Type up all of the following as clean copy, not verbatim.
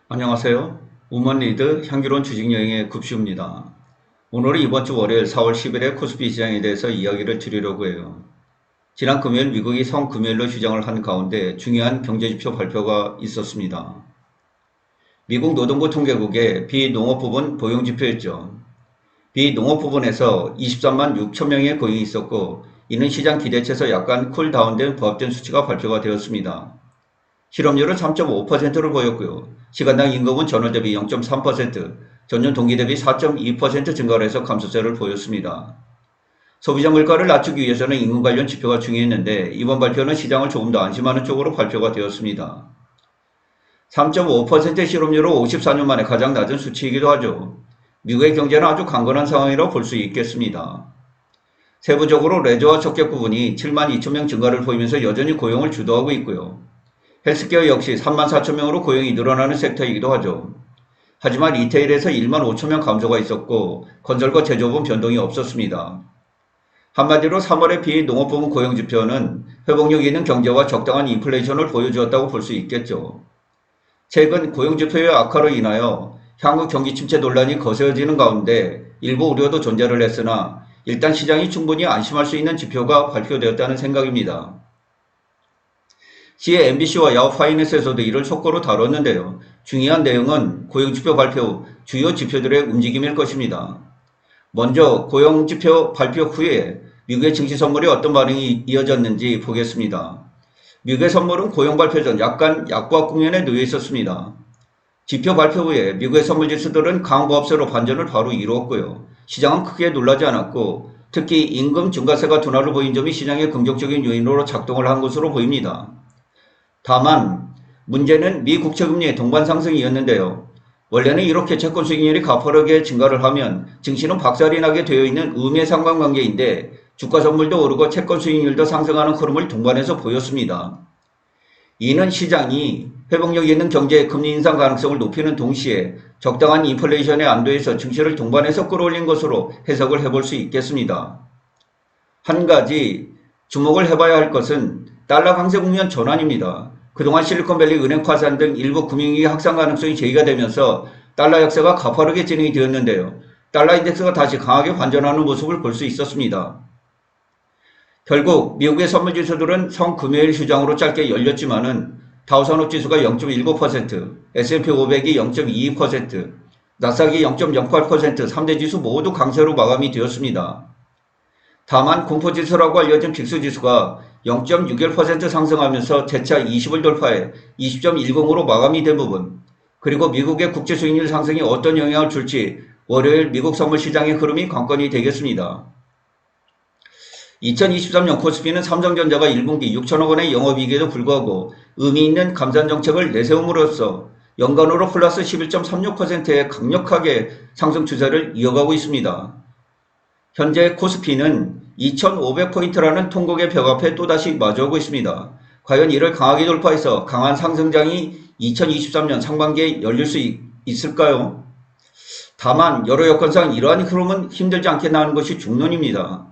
안녕하세요. 우먼리드 향기로운 주식여행의 급시입니다. 오늘은 이번 주 월요일 4월 10일에 코스피 시장에 대해서 이야기를 드리려고 해요. 지난 금요일 미국이 성금요일로 휴장을 한 가운데 중요한 경제지표 발표가 있었습니다. 미국 노동부 통계국의 비농업 부분 고용지표였죠. 비농업 부분에서 23만 6천 명의 고용이 있었고 이는 시장 기대치에서 약간 쿨다운된 부합된 수치가 발표가 되었습니다. 실업률은 3.5%를 보였고요. 시간당 임금은 전월 대비 0.3%, 전년 동기 대비 4.2% 증가를 해서 감소세를 보였습니다. 소비자 물가를 낮추기 위해서는 임금 관련 지표가 중요했는데 이번 발표는 시장을 조금 더 안심하는 쪽으로 발표가 되었습니다. 3.5%의 실업률은 54년 만에 가장 낮은 수치이기도 하죠. 미국의 경제는 아주 강건한 상황이라고 볼 수 있겠습니다. 세부적으로 레저와 적격 부분이 7만 2천 명 증가를 보이면서 여전히 고용을 주도하고 있고요. 헬스케어 역시 3만 4천 명으로 고용이 늘어나는 섹터이기도 하죠. 하지만 리테일에서 1만 5천 명 감소가 있었고 건설과 제조업은 변동이 없었습니다. 한마디로 3월의 비농업 부문 고용지표는 회복력 있는 경제와 적당한 인플레이션을 보여주었다고 볼 수 있겠죠. 최근 고용지표의 악화로 인하여 향후 경기 침체 논란이 거세어지는 가운데 일부 우려도 존재를 했으나 일단 시장이 충분히 안심할 수 있는 지표가 발표되었다는 생각입니다. CNBC와 야후 파이낸스에서도 이를 속보로 다뤘는데요. 중요한 내용은 고용지표 발표 후 주요 지표들의 움직임일 것입니다. 먼저 고용지표 발표 후에 미국의 증시 선물이 어떤 반응이 이어졌는지 보겠습니다. 미국의 선물은 고용 발표 전 약간 약보합 국면에 놓여 있었습니다. 지표 발표 후에 미국의 선물 지수들은 강보합세로 반전을 바로 이루었고요. 시장은 크게 놀라지 않았고 특히 임금 증가세가 둔화를 보인 점이 시장의 긍정적인 요인으로 작동을 한 것으로 보입니다. 다만 문제는 미 국채금리의 동반 상승이었는데요. 원래는 이렇게 채권 수익률이 가파르게 증가를 하면 증시는 박살이 나게 되어 있는 음의 상관관계인데 주가 선물도 오르고 채권 수익률도 상승하는 흐름을 동반해서 보였습니다. 이는 시장이 회복력 있는 경제의 금리 인상 가능성을 높이는 동시에 적당한 인플레이션의 안도에서 증시를 동반해서 끌어올린 것으로 해석을 해볼 수 있겠습니다. 한 가지 주목을 해봐야 할 것은 달러 강세 국면 전환입니다. 그동안 실리콘밸리 은행 파산 등 일부 금융위기 확산 가능성이 제기가 되면서 달러 약세가 가파르게 진행이 되었는데요. 달러 인덱스가 다시 강하게 반전하는 모습을 볼 수 있었습니다. 결국 미국의 선물 지수들은 성금요일 휴장으로 짧게 열렸지만은 다우산업 지수가 0.19%, S&P 500이 0.22%, 나스닥이 0.08%, 3대 지수 모두 강세로 마감이 되었습니다. 다만 공포지수라고 알려진 빅스지수가 0.61% 상승하면서 재차 20을 돌파해 20.10으로 마감이 된 부분, 그리고 미국의 국제수익률 상승이 어떤 영향을 줄지 월요일 미국 선물 시장의 흐름이 관건이 되겠습니다. 2023년 코스피는 삼성전자가 1분기 6천억 원의 영업이익에도 불구하고 의미 있는 감산 정책을 내세움으로써 연간으로 플러스 11.36%의 강력하게 상승 추세를 이어가고 있습니다. 현재 코스피는 2500포인트라는 통곡의 벽 앞에 또다시 마주하고 있습니다. 과연 이를 강하게 돌파해서 강한 상승장이 2023년 상반기에 열릴 수 있을까요? 다만 여러 여건상 이러한 흐름은 힘들지 않게 나오는 것이 중론입니다.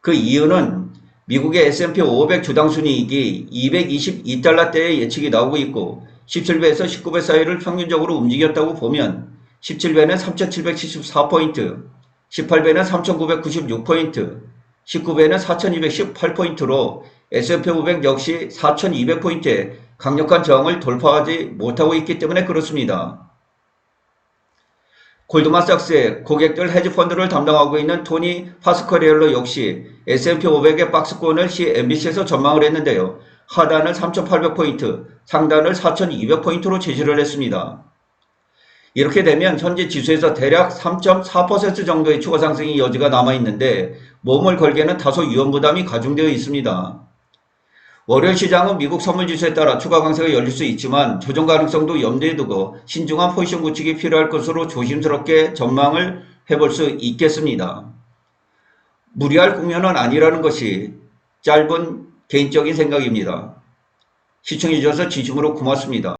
그 이유는 미국의 S&P 500 주당 순이익이 222달러대의 예측이 나오고 있고 17배에서 19배 사이를 평균적으로 움직였다고 보면 17배는 3774포인트, 18배는 3996포인트, 19배는 4218포인트로 S&P 500 역시 4200포인트의 강력한 저항을 돌파하지 못하고 있기 때문에 그렇습니다. 골드만삭스의 고객들 헤지펀드를 담당하고 있는 토니 파스커리엘로 역시 S&P 500의 박스권을 CNBC에서 전망을 했는데요. 하단을 3800포인트, 상단을 4200포인트로 제시를 했습니다. 이렇게 되면 현재 지수에서 대략 3.4% 정도의 추가 상승의 여지가 남아있는데 몸을 걸기에는 다소 위험 부담이 가중되어 있습니다. 월요일 시장은 미국 선물지수에 따라 추가 강세가 열릴 수 있지만 조정 가능성도 염두에 두고 신중한 포지션 구축이 필요할 것으로 조심스럽게 전망을 해볼 수 있겠습니다. 무리할 국면은 아니라는 것이 짧은 개인적인 생각입니다. 시청해주셔서 진심으로 고맙습니다.